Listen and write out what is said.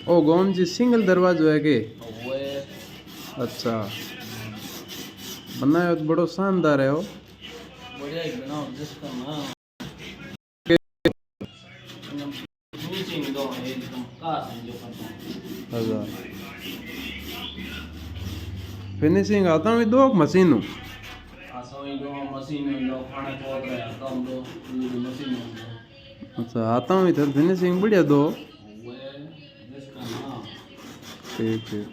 ओ गोम जी सिंगल दरवाजो है के? वो है। अच्छा, बनाया तो बड़ो शानदार है वो। बढ़िया ही बनाओ जिसका ना फिनिशिंग दो एकदम खास है जो करता अच्छा, फिनिशिंग आता हूँ दो मशीनों। आसामी दो मशीन दो खाने को रहा है कम दो मशीन दो अच्छा, आता हूँ इधर फिनिशिंग बढ़िया दो। वो है जिसका ना ठीक ठीक।